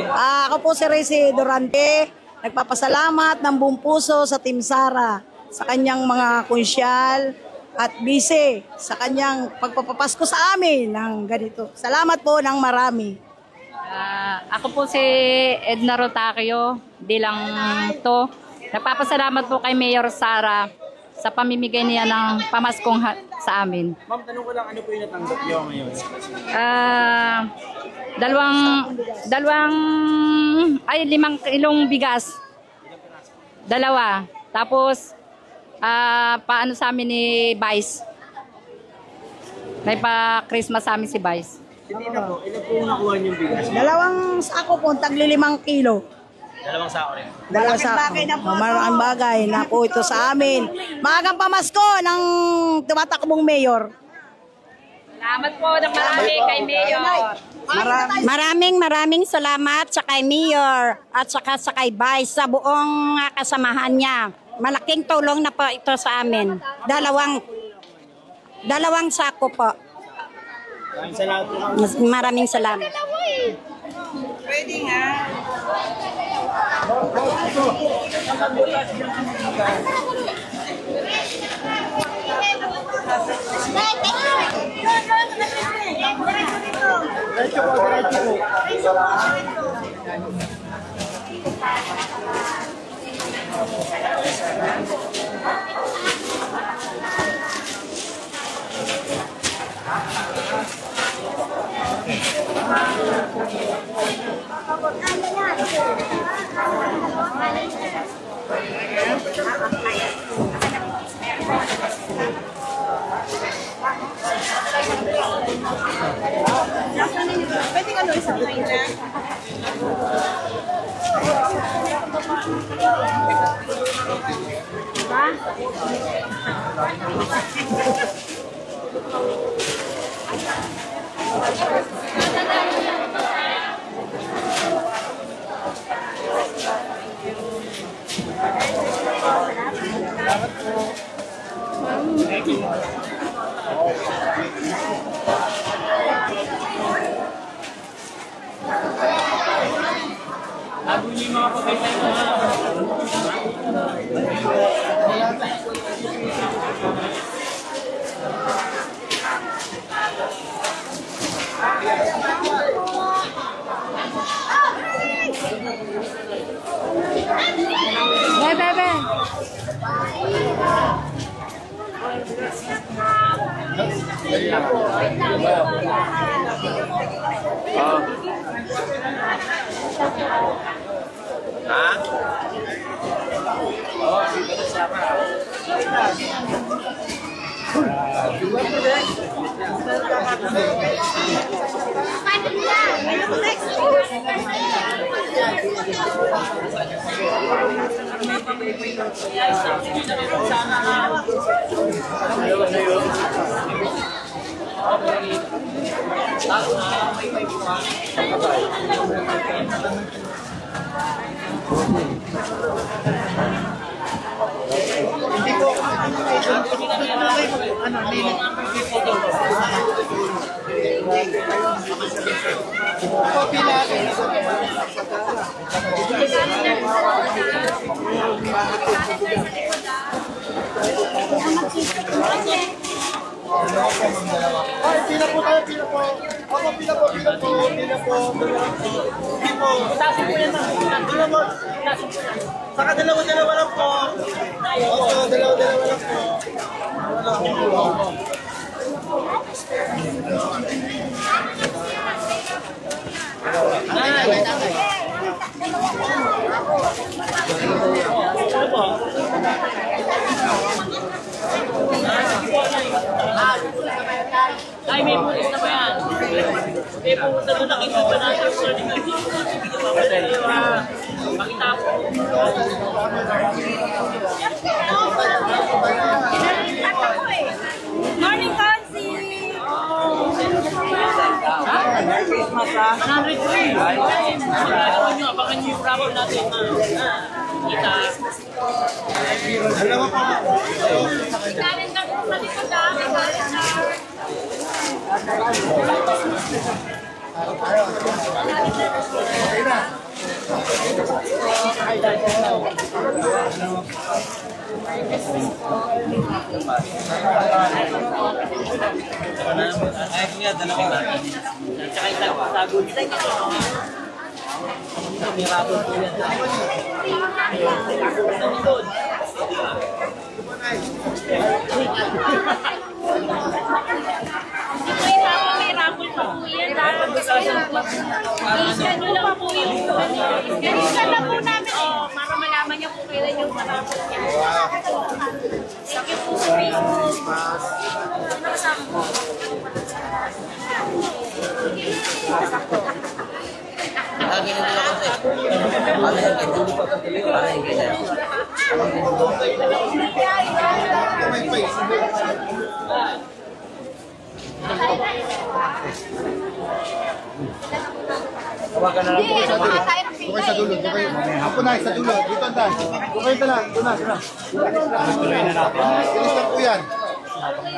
Ako po si Resi Durante. Nagpapasalamat ng buong puso sa Team Sara sa kanyang mga konsyal at bise sa kanyang pagpapapasko sa amin ng ganito. Salamat po ng marami. Ako po si Edna Rotacio, bilang to. Nagpapasalamat po kay Mayor Sara sa pamimigay niya ng pamaskong sa amin. Ma'am, tanong ko lang, ano po yung natanggap niyo ngayon? Limang kilong bigas. Dalawa. Tapos, paano sa amin ni Vice? May pa-Christmas sa amin si Vice. Hindi na po, ilan po nakuha niyong bigas? Dalawang sako po, tagli 5 kilo. Dalawang sako rin. Dalawang sako. Maraming bagay na po ito sa amin. Maagang pamasko ng tumatakbong mayor. Salamat po ng marami kay Mayor. Maraming salamat sa kay Mayor at saka sa kay Vice sa buong kasamahan niya. Malaking tulong na po ito sa amin. Dalawang sako po. Maraming salamat. Pwede nga. Pwede ka isang kain na. Bago niyo yung mga pagkaitay mo ha. Bebe. Hindi po, copy natin. Ay, pila po tayo, pila po. Ako, pila po. Itasin po yan. Pila po. Saka dalawa lang po. Oo, dalawa lang po. Ay, may pulis na ba yan? May pumunta doon, nakita pa natin. Pakita po. Morning, Consi! Merry Christmas ha? 103. Abangan nyo yung raffle natin. Kita. Dalawa pa. Galing kami sa likod ah. Okay na. Ay, kuya, dalawa. Tsaka isang sagol. May rapon po yan. May raffle pa po yan. Isa nyo lang po yung ganisa lang po namin para malaman niyo po kailan yung marapot niya. Thank you po sa Facebook. Nakasama po. Ganyan din ako sa'yo. Ano yung ganyan? Hindi pa patuloy ko. Ano yung ganyan? Tawagan na lang po sa dulo. Doon sa dulo. Ako na, sa dulo. Dito ang taas. Doon kayo na. Doon na. Tuloy na natin. Ilis lang po yan.